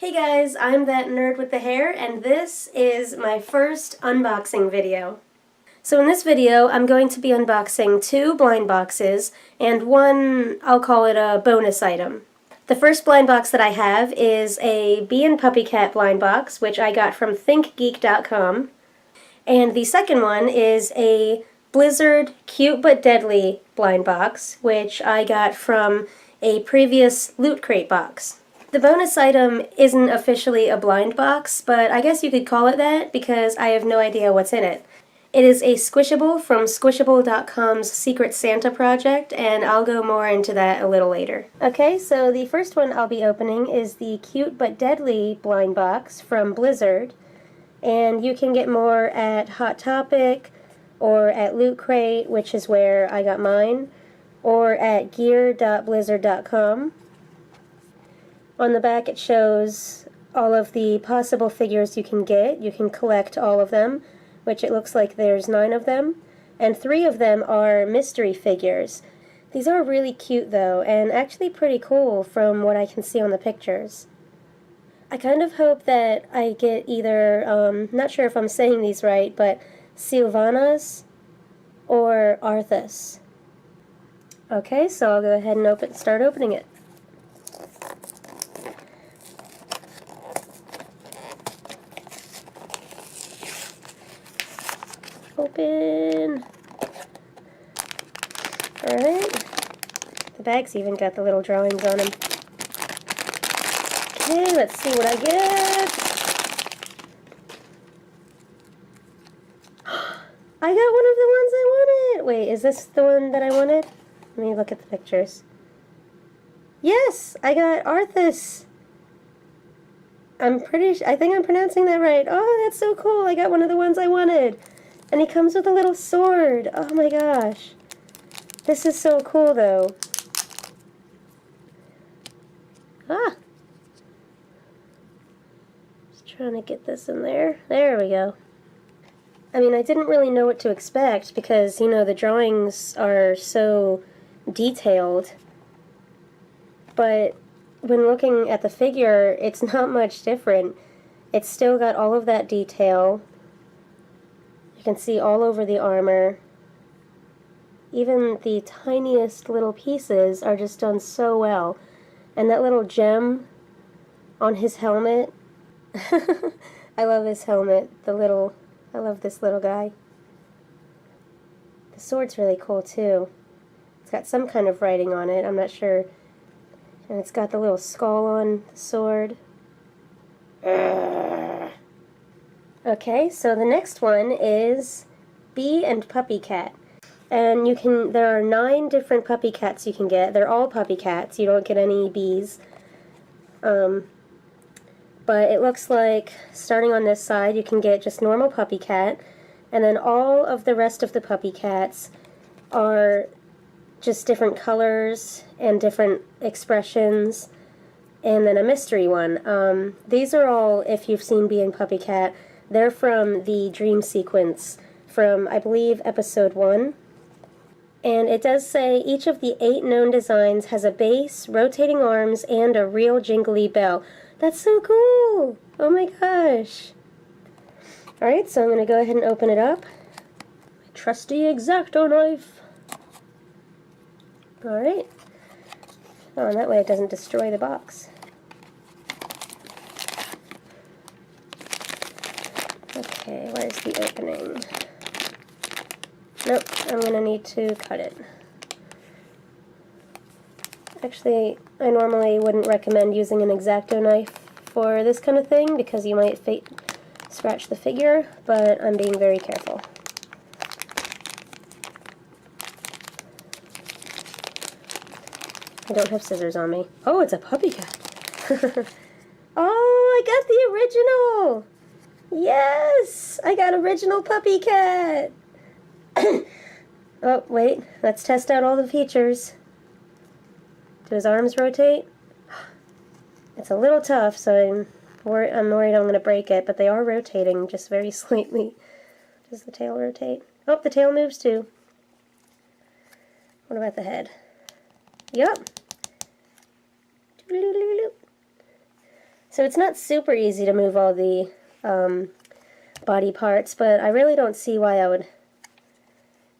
Hey guys, I'm that nerd with the hair, and this is my first unboxing video. So in this video, I'm going to be unboxing 2 blind boxes, and one, I'll call it a bonus item. The first blind box that I have is a Bee and Puppycat blind box, which I got from ThinkGeek.com. And the second one is a Blizzard Cute But Deadly blind box, which I got from a previous Loot Crate box. The bonus item isn't officially a blind box, but I guess you could call it that because I have no idea what's in it. It is a Squishable from Squishable.com's Secret Santa project, and I'll go more into that a little later. Okay, so the first one I'll be opening is the Cute But Deadly blind box from Blizzard, and you can get more at Hot Topic, or at Loot Crate, which is where I got mine, or at gear.blizzard.com. On the back it shows all of the possible figures you can get. You can collect all of them, which it looks like there's 9 of them, and 3 of them are mystery figures. These are really cute though, and actually pretty cool from what I can see on the pictures. I kind of hope that I get either, not sure if I'm saying these right, but Sylvanas or Arthas. Okay, so I'll go ahead and start opening it. Open. Alright. The bag's even got the little drawings on them. Okay, let's see what I get. I got one of the ones I wanted! Wait, is this the one that I wanted? Let me look at the pictures. Yes! I got Arthas! I think I'm pronouncing that right. Oh, that's so cool! I got one of the ones I wanted! And he comes with a little sword. Oh my gosh. This is so cool though. Ah! Just trying to get this in there. There we go. I mean, I didn't really know what to expect because, you know, the drawings are so detailed. But when looking at the figure, it's not much different. It's still got all of that detail. You can see all over the armor. Even the tiniest little pieces are just done so well. And that little gem on his helmet. I love his helmet. I love this little guy. The sword's really cool too. It's got some kind of writing on it, I'm not sure. And it's got the little skull on the sword. Okay, so the next one is Bee and Puppycat. And there are 9 different Puppycats you can get. They're all Puppycats, you don't get any bees. But it looks like, starting on this side, you can get just normal Puppycat, and then all of the rest of the Puppycats are just different colors and different expressions, and then a mystery one. These are all, if you've seen Bee and Puppycat, they're from the dream sequence from, I believe, episode 1. And it does say each of the 8 known designs has a base, rotating arms, and a real jingly bell. That's so cool! Oh my gosh! Alright, so I'm going to go ahead and open it up. My trusty X-Acto knife. Alright. Oh, and that way it doesn't destroy the box. Okay, where's the opening? Nope, I'm going to need to cut it. Actually, I normally wouldn't recommend using an X-Acto knife for this kind of thing because you might scratch the figure, but I'm being very careful. I don't have scissors on me. Oh, it's a Puppycat! Oh, I got the original! Yes! I got original Puppycat! Oh, wait. Let's test out all the features. Do his arms rotate? It's a little tough, so I'm worried I'm going to break it, but they are rotating just very slightly. Does the tail rotate? Oh, the tail moves too. What about the head? Yup. So it's not super easy to move all the body parts, but I really don't see why I would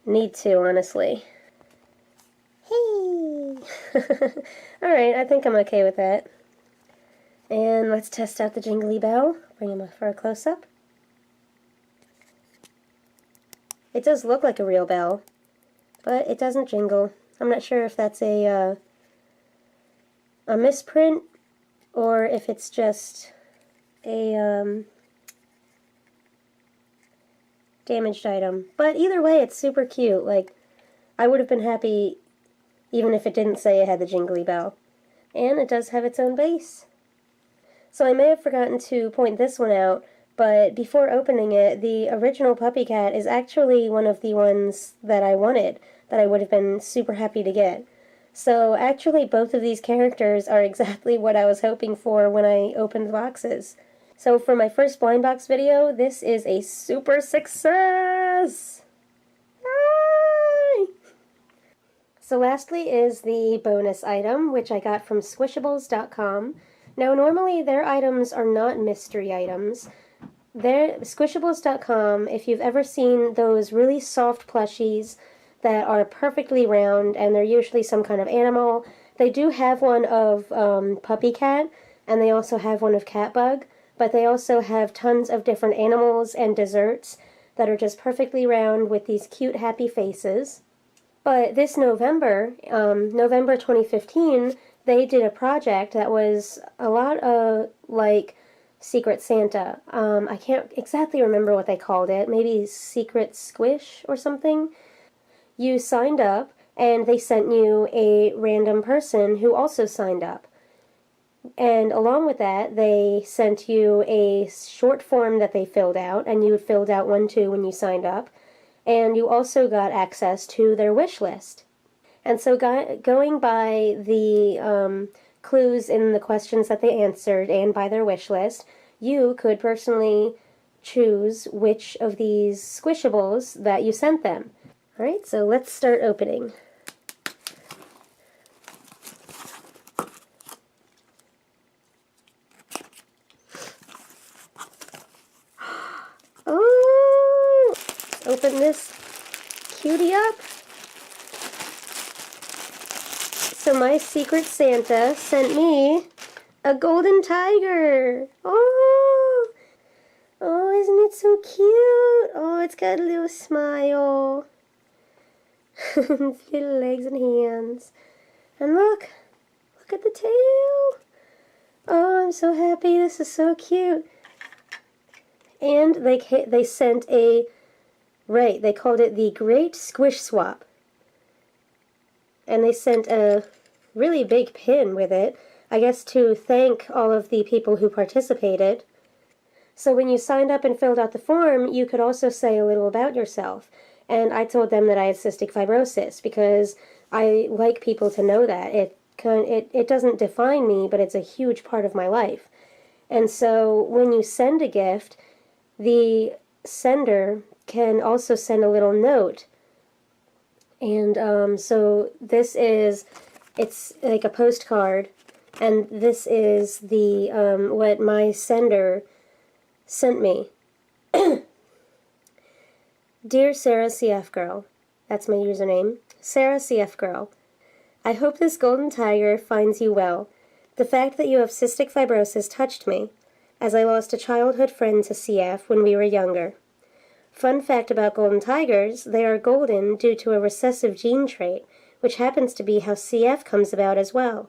need to, honestly. Hey! Alright, I think I'm okay with that. And let's test out the jingly bell. Bring him for a close-up. It does look like a real bell, but it doesn't jingle. I'm not sure if that's a misprint or if it's just a damaged item. But either way, it's super cute. Like, I would have been happy even if it didn't say it had the jingly bell. And it does have its own base. So I may have forgotten to point this one out, but before opening it, the original Puppycat is actually one of the ones that I wanted, that I would have been super happy to get. So actually both of these characters are exactly what I was hoping for when I opened the boxes. So for my first blind box video, this is a super success! Yay! So lastly is the bonus item, which I got from Squishables.com. Now normally their items are not mystery items. Squishables.com, if you've ever seen those really soft plushies that are perfectly round, and they're usually some kind of animal, they do have one of Puppycat, and they also have one of Catbug, but they also have tons of different animals and desserts that are just perfectly round with these cute happy faces. But this November, November 2015, they did a project that was a lot of like Secret Santa. I can't exactly remember what they called it. Maybe Secret Squish or something. You signed up, and they sent you a random person who also signed up. And along with that, they sent you a short form that they filled out, and you filled out one too when you signed up. And you also got access to their wish list. And so going by the clues in the questions that they answered and by their wish list, you could personally choose which of these Squishables that you sent them. Alright, so let's start opening. Oh! Open this cutie up. So my Secret Santa sent me a golden tiger. Oh! Oh, isn't it so cute? Oh, it's got a little smile. Its little legs and hands. And look at the tail. Oh, I'm so happy. This is so cute. And they sent a, right, they called it the Great Squish Swap. And they sent a really big pin with it, I guess to thank all of the people who participated. So when you signed up and filled out the form, you could also say a little about yourself. And I told them that I had cystic fibrosis because I like people to know that. It doesn't define me, but it's a huge part of my life. And so when you send a gift, the sender can also send a little note. And so this is, it's like a postcard, and this is the what my sender sent me. Dear Sarah CF Girl, that's my username, Sarah CF Girl, I hope this golden tiger finds you well. The fact that you have cystic fibrosis touched me, as I lost a childhood friend to CF when we were younger. Fun fact about golden tigers, they are golden due to a recessive gene trait, which happens to be how CF comes about as well.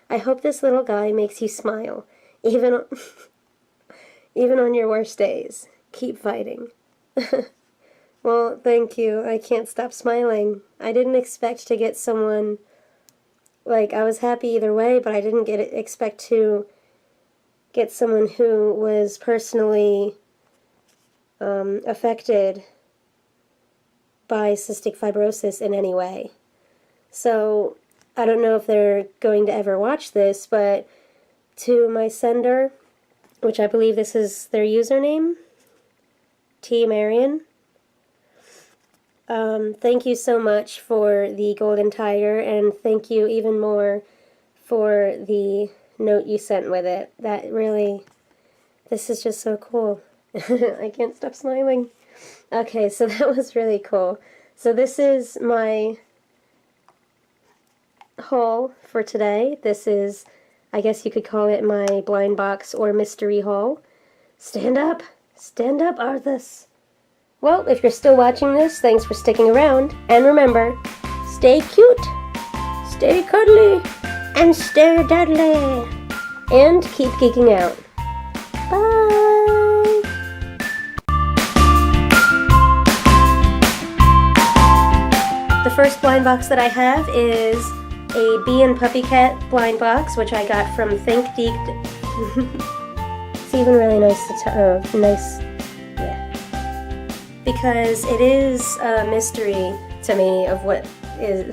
I hope this little guy makes you smile, even on your worst days. Keep fighting. Well, thank you. I can't stop smiling. I didn't expect to get someone, like, I was happy either way, but I didn't expect to get someone who was personally affected by cystic fibrosis in any way. So, I don't know if they're going to ever watch this, but to my sender, which I believe this is their username, T. Marion, thank you so much for the golden tiger, and thank you even more for the note you sent with it. That really, this is just so cool. I can't stop smiling. Okay, so that was really cool. So this is my haul for today. This is, I guess you could call it my blind box or mystery haul. Stand up! Stand up, Arthas! Well, if you're still watching this, thanks for sticking around. And remember, stay cute, stay cuddly, and stay deadly. And keep geeking out. Bye! The first blind box that I have is a Bee and Puppycat blind box, which I got from ThinkGeek. It's even really nice to because it is a mystery to me of what is